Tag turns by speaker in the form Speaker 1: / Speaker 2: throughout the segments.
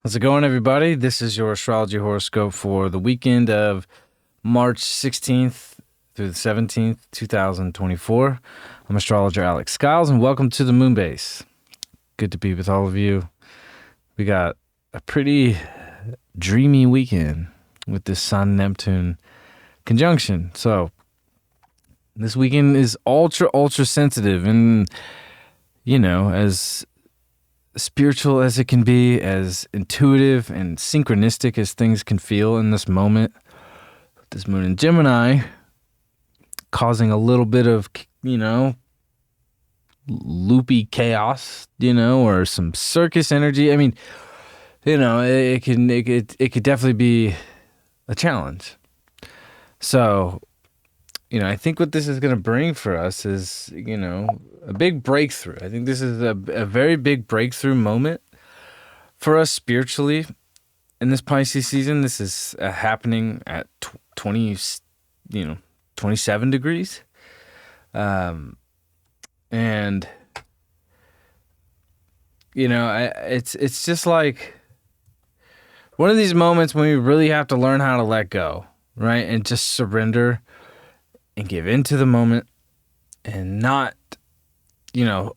Speaker 1: How's it going, everybody? This is your astrology horoscope for the weekend of March 16th through the 17th, 2024. I'm astrologer Alex Skyles, and welcome to the Moon Base. Good to be with all of you. We got a pretty dreamy weekend with this Sun-Neptune conjunction. So this weekend is ultra sensitive, and, as spiritual as it can be, as intuitive and synchronistic as things can feel in this moment. This moon in Gemini causing a little bit of, loopy chaos, or some circus energy. I mean, it could definitely be a challenge. So, I think what this is going to bring for us is, a big breakthrough. I think this is a very big breakthrough moment for us spiritually in this Pisces season. This is happening at 27 degrees. And, it's just like one of these moments when we really have to learn how to let go, right? And just surrender and give into the moment and not,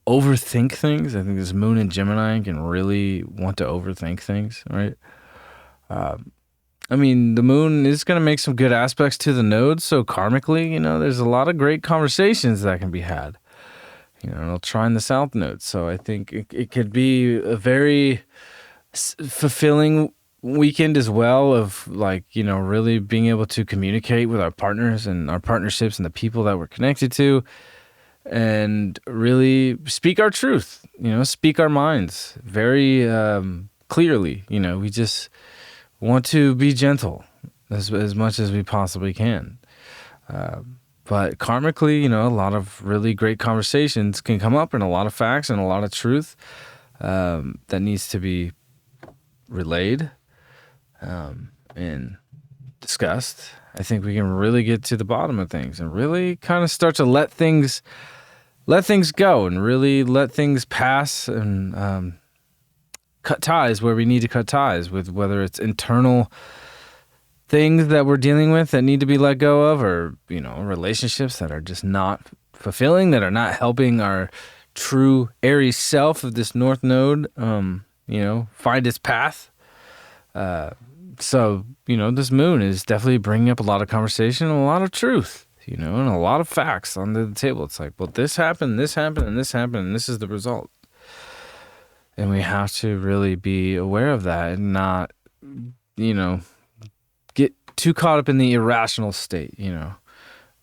Speaker 1: overthink things. I think this moon in Gemini can really want to overthink things, right? The moon is going to make some good aspects to the nodes. So karmically, there's a lot of great conversations that can be had. It'll trine the south node. So I think it could be a very fulfilling weekend as well of really being able to communicate with our partners and our partnerships and the people that we're connected to, and really speak our truth, speak our minds very clearly. We just want to be gentle as much as we possibly can. But karmically, a lot of really great conversations can come up, and a lot of facts and a lot of truth that needs to be relayed and discussed. I think we can really get to the bottom of things and really kind of start to let things go and really let things pass and cut ties where we need to cut ties with, whether it's internal things that we're dealing with that need to be let go of, or, relationships that are just not fulfilling, that are not helping our true Aries self of this North Node, find its path. So, this moon is definitely bringing up a lot of conversation and a lot of truth, and a lot of facts on the table. It's like, well, this happened, and this happened, and this is the result. And we have to really be aware of that and not, get too caught up in the irrational state,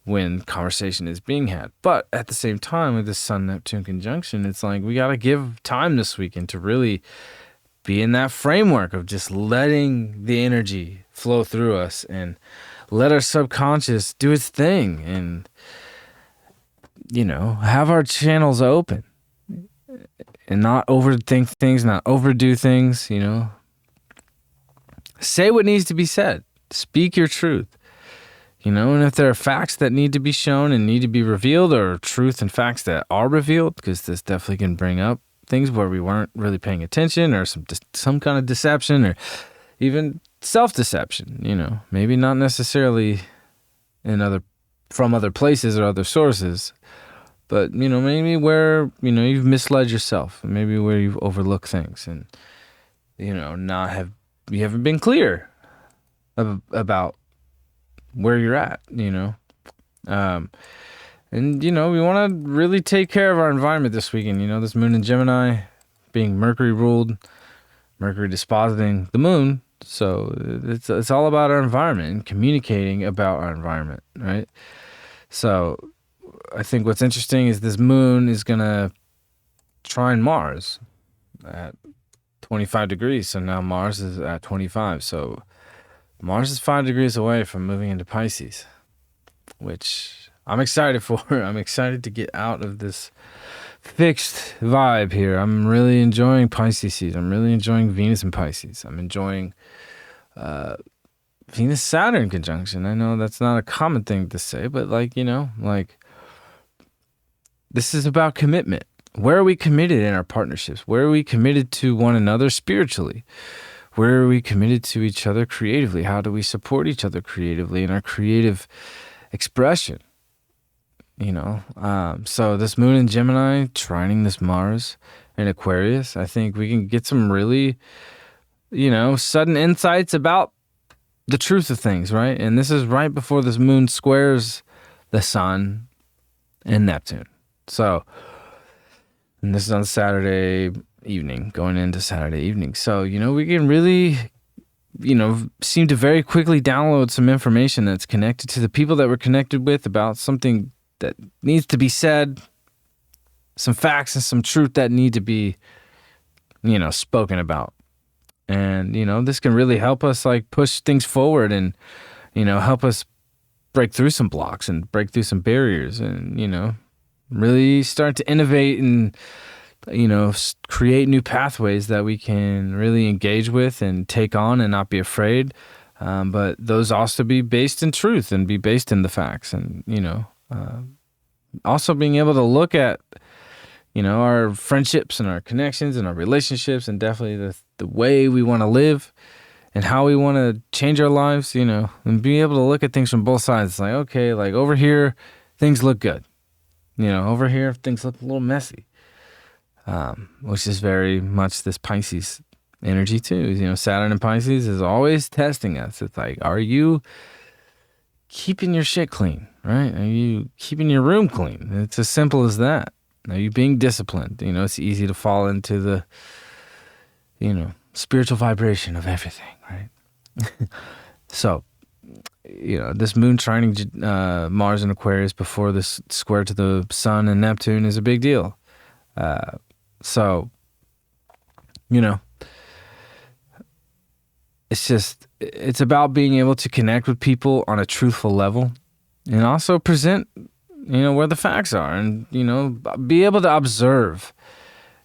Speaker 1: when conversation is being had. But at the same time, with this Sun-Neptune conjunction, it's like we got to give time this weekend to really be in that framework of just letting the energy flow through us and let our subconscious do its thing and, have our channels open and not overthink things, not overdo things, Say what needs to be said. Speak your truth, and if there are facts that need to be shown and need to be revealed, or truth and facts that are revealed, because this definitely can bring up things where we weren't really paying attention, or some kind of deception, or even self-deception, maybe not necessarily from other places or other sources, but, maybe where, you've misled yourself, maybe where you've overlooked things and, you haven't been clear about where you're at, And, we want to really take care of our environment this weekend. This moon in Gemini being Mercury ruled, Mercury dispositing the moon. So it's all about our environment and communicating about our environment, right? So I think what's interesting is this moon is going to trine Mars at 25 degrees. So now Mars is at 25. So Mars is 5 degrees away from moving into Pisces, which I'm excited for. I'm excited to get out of this fixed vibe here. I'm really enjoying Pisces season. I'm really enjoying Venus in Pisces. I'm enjoying Venus-Saturn conjunction. I know that's not a common thing to say, but this is about commitment. Where are we committed in our partnerships? Where are we committed to one another spiritually? where are we committed to each other creatively? How do we support each other creatively in our creative expression? So this moon in Gemini trining this Mars in Aquarius, I think we can get some really, sudden insights about the truth of things, right? And this is right before this moon squares the sun and Neptune. So, and this is on Saturday evening, going into Saturday evening. So, we can really, seem to very quickly download some information that's connected to the people that we're connected with about something that needs to be said, some facts and some truth that need to be, spoken about. And, this can really help us like push things forward and, help us break through some blocks and break through some barriers and, really start to innovate and, create new pathways that we can really engage with and take on and not be afraid. But those also be based in truth and be based in the facts and, also being able to look at, our friendships and our connections and our relationships and definitely the way we want to live and how we want to change our lives, and being able to look at things from both sides. It's like, okay, like over here, things look good. Over here, things look a little messy, which is very much this Pisces energy too. Saturn in Pisces is always testing us. It's like, are you keeping your shit clean, right? Are you keeping your room clean? It's as simple as that. Are you being disciplined? It's easy to fall into the, spiritual vibration of everything, right? So, this moon trining Mars in Aquarius before this square to the sun and Neptune is a big deal. So, it's about being able to connect with people on a truthful level and also present, where the facts are and, be able to observe,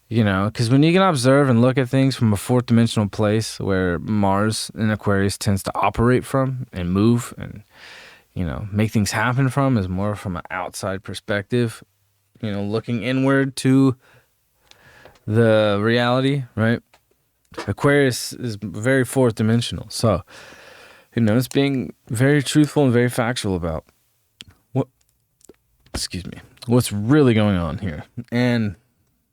Speaker 1: because when you can observe and look at things from a fourth dimensional place where Mars in Aquarius tends to operate from and move and, make things happen from is more from an outside perspective, looking inward to the reality, right? Aquarius is very fourth dimensional. So, it's being very truthful and very factual about what's really going on here. And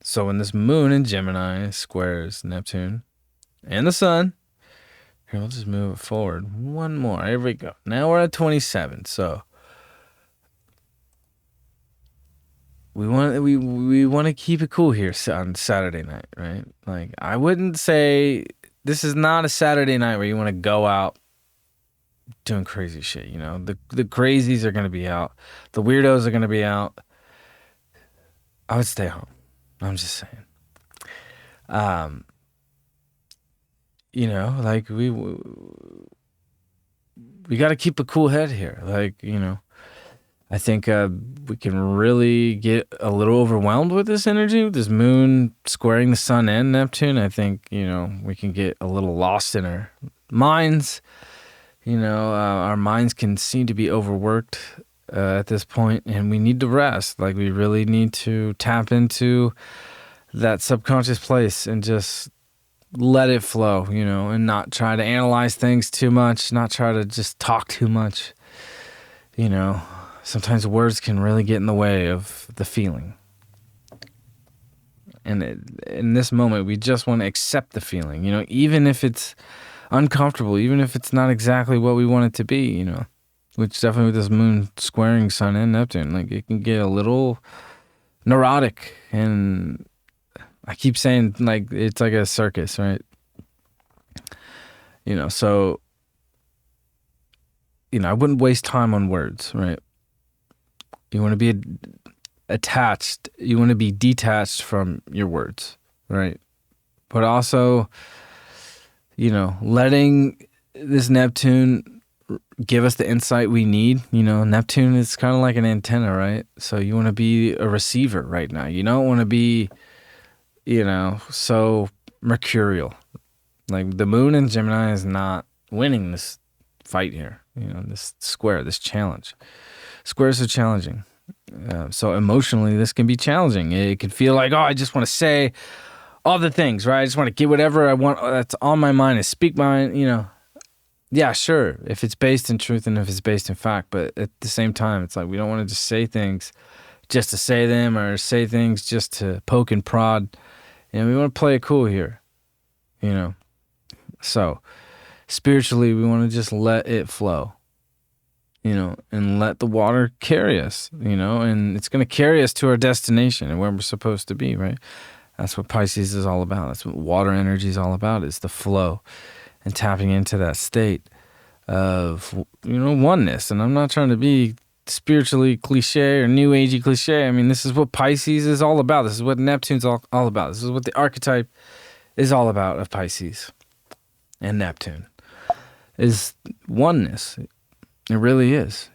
Speaker 1: so when this moon in Gemini squares Neptune and the sun, here, we'll just move it forward one more. Here we go. Now we're at 27. So we want to keep it cool here on Saturday night, right? Like, I wouldn't say this is not a Saturday night where you want to go out doing crazy shit. The crazies are going to be out. The weirdos are going to be out. I would stay home. I'm just saying. Like we got to keep a cool head here. Like, I think we can really get a little overwhelmed with this energy, with this moon squaring the sun and Neptune. I think, we can get a little lost in our minds. Our minds can seem to be overworked at this point, and we need to rest. Like, we really need to tap into that subconscious place and just let it flow, and not try to analyze things too much, not try to just talk too much. Sometimes words can really get in the way of the feeling. And in this moment, we just want to accept the feeling, even if it's uncomfortable, even if it's not exactly what we want it to be, which definitely with this moon squaring sun and Neptune, like, it can get a little neurotic. And I keep saying, like, it's like a circus, right? So, I wouldn't waste time on words, right? You want to be attached, you want to be detached from your words, right? But also, letting this Neptune give us the insight we need. Neptune is kind of like an antenna, right? So you want to be a receiver right now. You don't want to be, so mercurial. Like, the moon in Gemini is not winning this fight here, this square, this challenge. Squares are challenging. So emotionally, this can be challenging. It can feel like, oh, I just want to say all the things, right? I just want to get whatever I want that's on my mind and speak my, yeah, sure, if it's based in truth and if it's based in fact, but at the same time, it's like we don't want to just say things just to say them or say things just to poke and prod. We want to play it cool here, So spiritually, we want to just let it flow, and let the water carry us, and it's going to carry us to our destination and where we're supposed to be, right? That's what Pisces is all about. That's what water energy is all about, is the flow and tapping into that state of, oneness. And I'm not trying to be spiritually cliche or new agey cliche. I mean, this is what Pisces is all about. This is what Neptune's all about. This is what the archetype is all about of Pisces and Neptune, is oneness. It really is,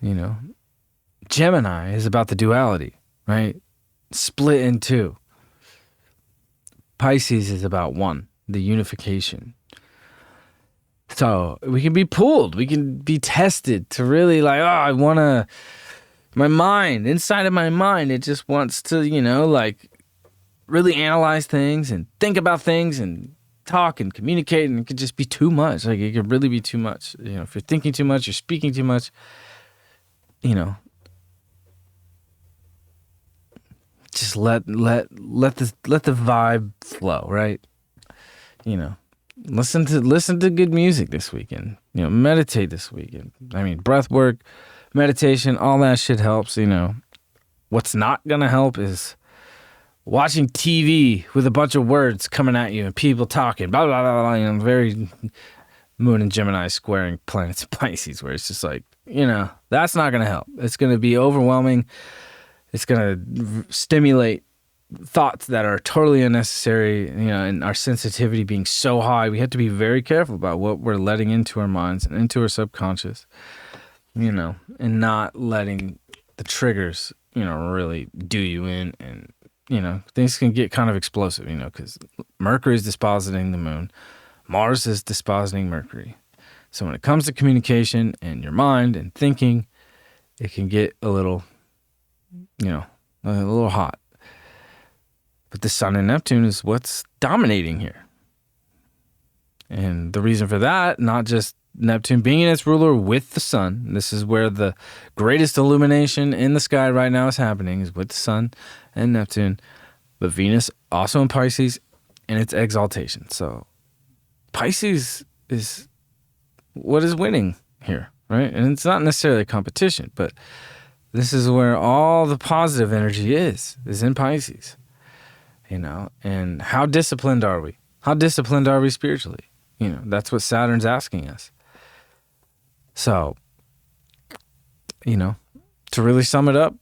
Speaker 1: Gemini is about the duality, right? Split in two. Pisces is about one, the unification. So we can be pulled. We can be tested to really my mind, inside of my mind, it just wants to, really analyze things and think about things and talk and communicate, and it could just be too much. Like, it could really be too much. If you're thinking too much, you're speaking too much, just let the vibe flow, right? Listen to good music this weekend. Meditate this weekend. I mean, breath work, meditation, all that shit helps. What's not gonna help is watching TV with a bunch of words coming at you and people talking, blah blah blah blah. Very Moon and Gemini squaring planets in Pisces, where it's just like, that's not gonna help. It's gonna be overwhelming. It's gonna stimulate thoughts that are totally unnecessary, and our sensitivity being so high, we have to be very careful about what we're letting into our minds and into our subconscious, and not letting the triggers, really do you in. And, things can get kind of explosive, because Mercury is dispositing the moon. Mars is dispositing Mercury. So when it comes to communication and your mind and thinking, it can get a little hot. But the Sun and Neptune is what's dominating here. And the reason for that, not just Neptune being in its ruler with the Sun, this is where the greatest illumination in the sky right now is happening, is with the Sun and Neptune, but Venus also in Pisces in its exaltation. So Pisces is what is winning here, right? And it's not necessarily a competition, but this is where all the positive energy is in Pisces. And how disciplined are we? How disciplined are we spiritually? That's what Saturn's asking us. So, to really sum it up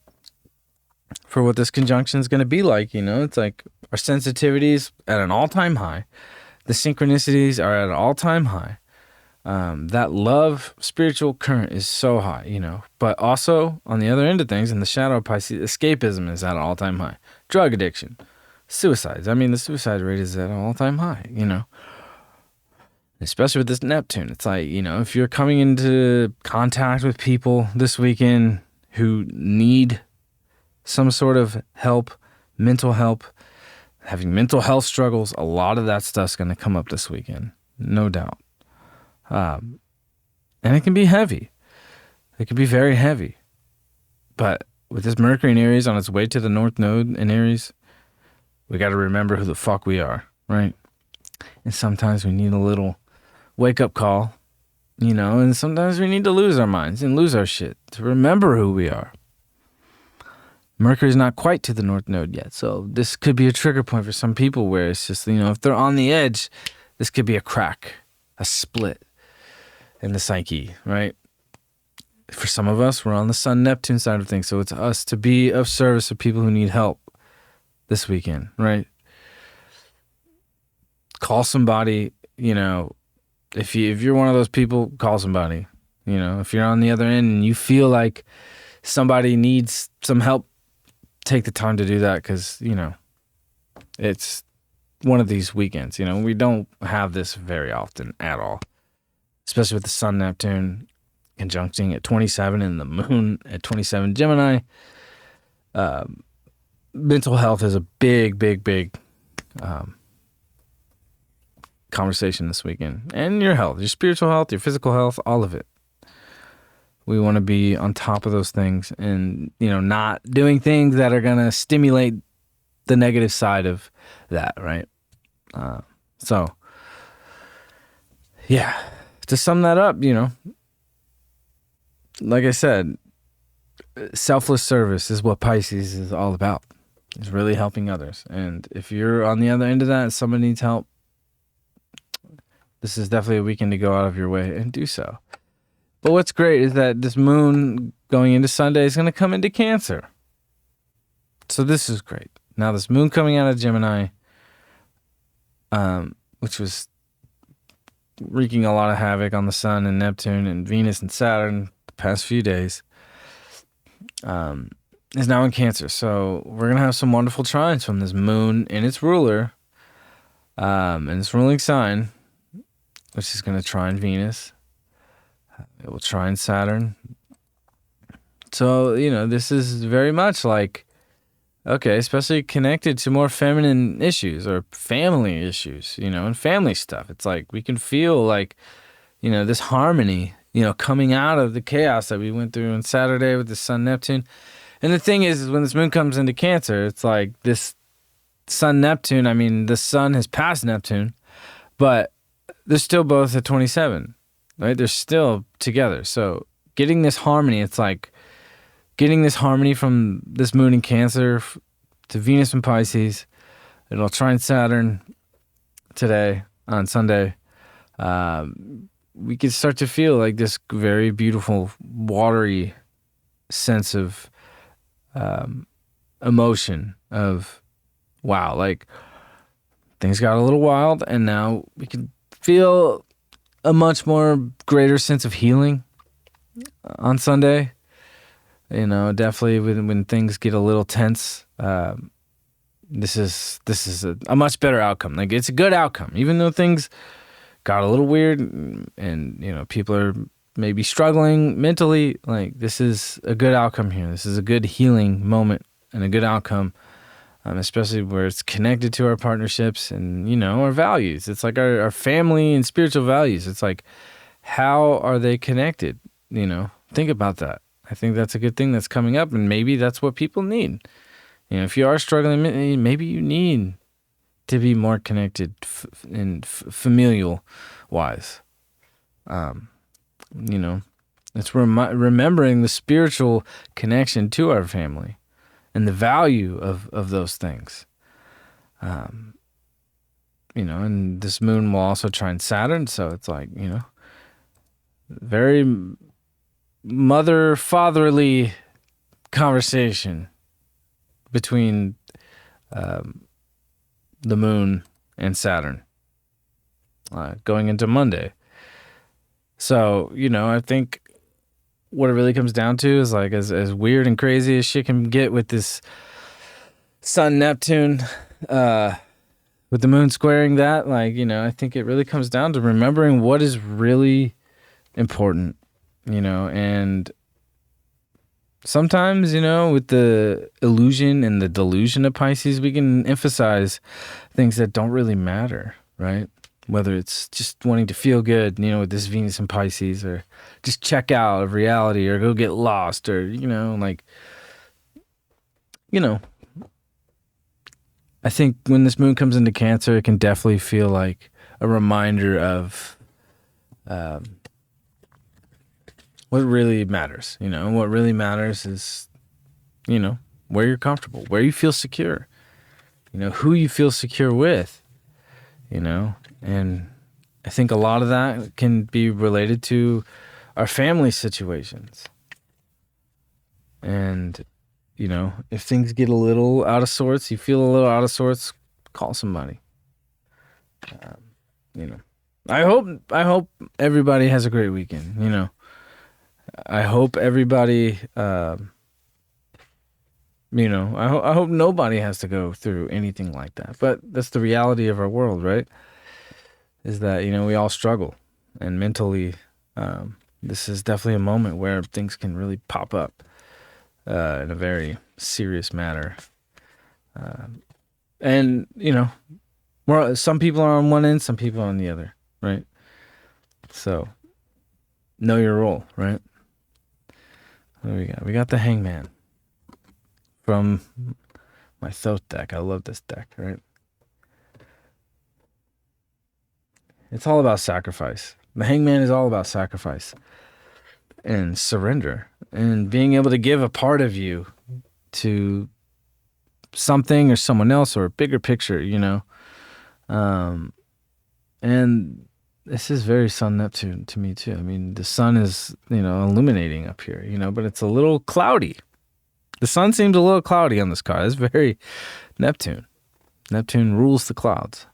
Speaker 1: for what this conjunction is going to be like, it's like our sensitivities at an all-time high. The synchronicities are at an all-time high. That love spiritual current is so high, But also, on the other end of things, in the shadow of Pisces, escapism is at an all-time high. Drug addiction. Suicides. I mean, the suicide rate is at an all-time high, Especially with this Neptune. It's like, if you're coming into contact with people this weekend who need some sort of help, mental help, having mental health struggles, a lot of that stuff's going to come up this weekend, no doubt. And it can be heavy. It can be very heavy. But with this Mercury in Aries on its way to the North Node in Aries, we got to remember who the fuck we are, right? And sometimes we need a little wake-up call, and sometimes we need to lose our minds and lose our shit to remember who we are. Mercury's not quite to the North Node yet, so this could be a trigger point for some people where it's just, if they're on the edge, this could be a crack, a split in the psyche, right? For some of us, we're on the Sun-Neptune side of things, so it's us to be of service to people who need help this weekend, right? Call somebody, if you're one of those people, call somebody. If you're on the other end and you feel like somebody needs some help, take the time to do that, because, it's one of these weekends. We don't have this very often at all, especially with the Sun Neptune conjuncting at 27 and the Moon at 27 Gemini. Mental health is a big conversation this weekend. And your health, your spiritual health, your physical health, all of it. We want to be on top of those things and, not doing things that are going to stimulate the negative side of that, right? So, yeah, to sum that up, like I said, selfless service is what Pisces is all about. It's really helping others. And if you're on the other end of that and somebody needs help, this is definitely a weekend to go out of your way and do so. But what's great is that this moon going into Sunday is going to come into Cancer. So this is great. Now this moon coming out of Gemini, which was wreaking a lot of havoc on the Sun and Neptune and Venus and Saturn the past few days, is now in Cancer. So we're going to have some wonderful trines from this moon and its ruler, and its ruling sign, which is going to trine Venus. It will trine Saturn. So, this is very much like, okay, especially connected to more feminine issues or family issues, and family stuff. It's like we can feel like, this harmony, coming out of the chaos that we went through on Saturday with the Sun Neptune. And the thing is when this moon comes into Cancer, it's like this Sun Neptune, the Sun has passed Neptune, but they're still both at 27, right? They're still together. So getting this harmony, it's like getting this harmony from this moon in Cancer to Venus in Pisces. It'll trine Saturn today on Sunday. We can start to feel like this very beautiful, watery sense of emotion of, wow, like things got a little wild, and now we can feel a much more greater sense of healing on Sunday. Definitely when things get a little tense, this is a much better outcome. Like, it's a good outcome, even though things got a little weird and people are maybe struggling mentally. Like, this is a good outcome here. This is a good healing moment and a good outcome, especially where it's connected to our partnerships and, our values. It's like our family and spiritual values. It's like, how are they connected? Think about that. I think that's a good thing that's coming up, and maybe that's what people need. If you are struggling, maybe you need to be more connected and familial wise. It's remembering the spiritual connection to our family and the value of those things. And this moon will also trine Saturn, so it's like, very mother-fatherly conversation between the moon and Saturn going into Monday. So, I think what it really comes down to is like as weird and crazy as shit can get with this Sun Neptune, with the moon squaring that, I think it really comes down to remembering what is really important, and sometimes, with the illusion and the delusion of Pisces, we can emphasize things that don't really matter, right? Whether it's just wanting to feel good, with this Venus in Pisces, or just check out of reality, or go get lost, or, I think when this moon comes into Cancer, it can definitely feel like a reminder of what really matters. What really matters is, where you're comfortable, where you feel secure, who you feel secure with, and I think a lot of that can be related to our family situations. And, if things get a little out of sorts, you feel a little out of sorts, call somebody. I hope everybody has a great weekend. I hope everybody, I hope nobody has to go through anything like that. But that's the reality of our world, right? Is that, we all struggle. And mentally, this is definitely a moment where things can really pop up in a very serious manner. And, Well, some people are on one end, some people are on the other, right? So know your role, right? What do we got? We got the Hangman from my Thoth deck. I love this deck, right? It's all about sacrifice. The Hangman is all about sacrifice and surrender and being able to give a part of you to something or someone else or a bigger picture, you know. And this is very Sun Neptune to me too. I mean, the sun is, you know, illuminating up here, you know, but it's a little cloudy. The sun seems a little cloudy on this card. It's very Neptune. Neptune rules the clouds.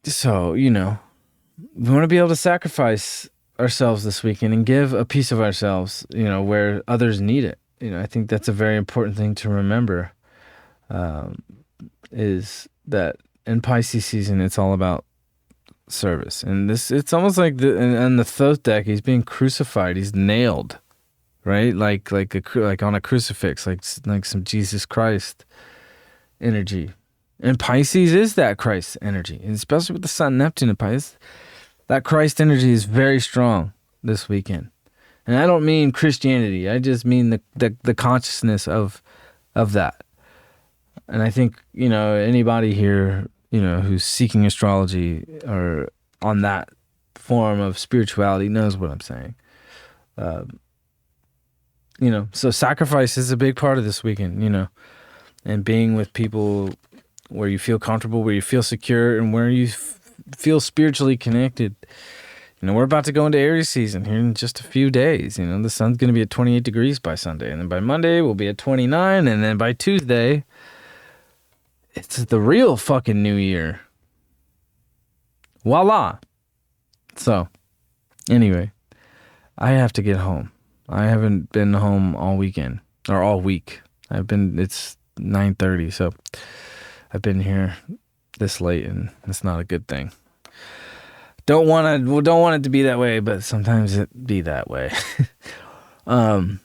Speaker 1: So, you know, we want to be able to sacrifice ourselves this weekend and give a piece of ourselves, you know, where others need it. You know, I think that's a very important thing to remember, is that in Pisces season, it's all about service. And this, it's almost like and the Thoth deck, he's being crucified. He's nailed, right? Like on a crucifix, like some Jesus Christ energy. And Pisces is that Christ energy, and especially with the Sun Neptune in Pisces, that Christ energy is very strong this weekend. And I don't mean Christianity. I just mean the consciousness of that. And I think, you know, anybody here, you know, who's seeking astrology or on that form of spirituality knows what I'm saying. You know, so sacrifice is a big part of this weekend, you know, and being with people where you feel comfortable, where you feel secure, and where you feel spiritually connected. You know, we're about to go into Aries season here in just a few days. You know, the sun's going to be at 28 degrees by Sunday, and then by Monday we'll be at 29, and then by Tuesday it's the real fucking new year. Voila. So, anyway, I have to get home. I haven't been home all weekend, or all week. It's 9:30, so I've been here this late, and it's not a good thing. Don't want it to be that way, but sometimes it be that way. I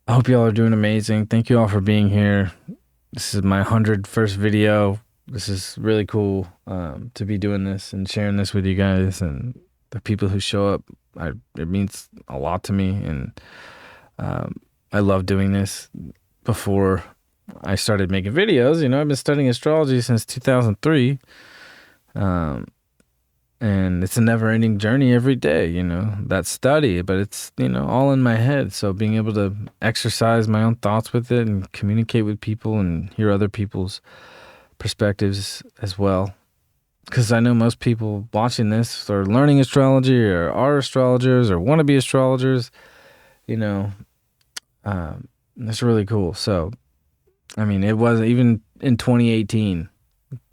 Speaker 1: hope y'all are doing amazing. Thank you all for being here. This is my 101st video. This is really cool to be doing this and sharing this with you guys and the people who show up. It means a lot to me, and I love doing this. Before I started making videos, you know, I've been studying astrology since 2003. And it's a never-ending journey every day, you know, that study, but it's, you know, all in my head. So being able to exercise my own thoughts with it and communicate with people and hear other people's perspectives as well. Because I know most people watching this are learning astrology or are astrologers or want to be astrologers, you know, that's really cool. So, I mean, it was even in 2018,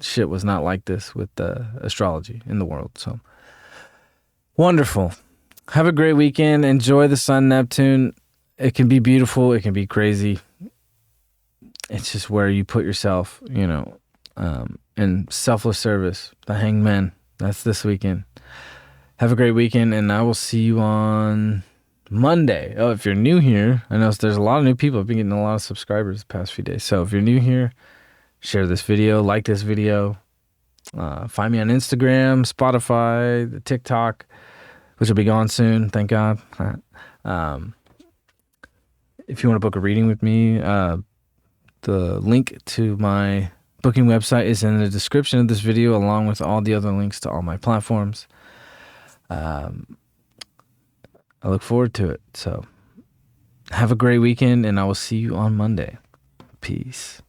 Speaker 1: shit was not like this with astrology in the world. So wonderful. Have a great weekend. Enjoy the Sun Neptune. It can be beautiful. It can be crazy. It's just where you put yourself, you know, in selfless service. The Hangman. That's this weekend. Have a great weekend, and I will see you on Monday. Oh, if you're new here, I know there's a lot of new people. I've been getting a lot of subscribers the past few days. So if you're new here, share this video, like this video. Find me on Instagram, Spotify, the TikTok, which will be gone soon, thank God. If you want to book a reading with me, the link to my booking website is in the description of this video, along with all the other links to all my platforms. I look forward to it. So have a great weekend, and I will see you on Monday. Peace.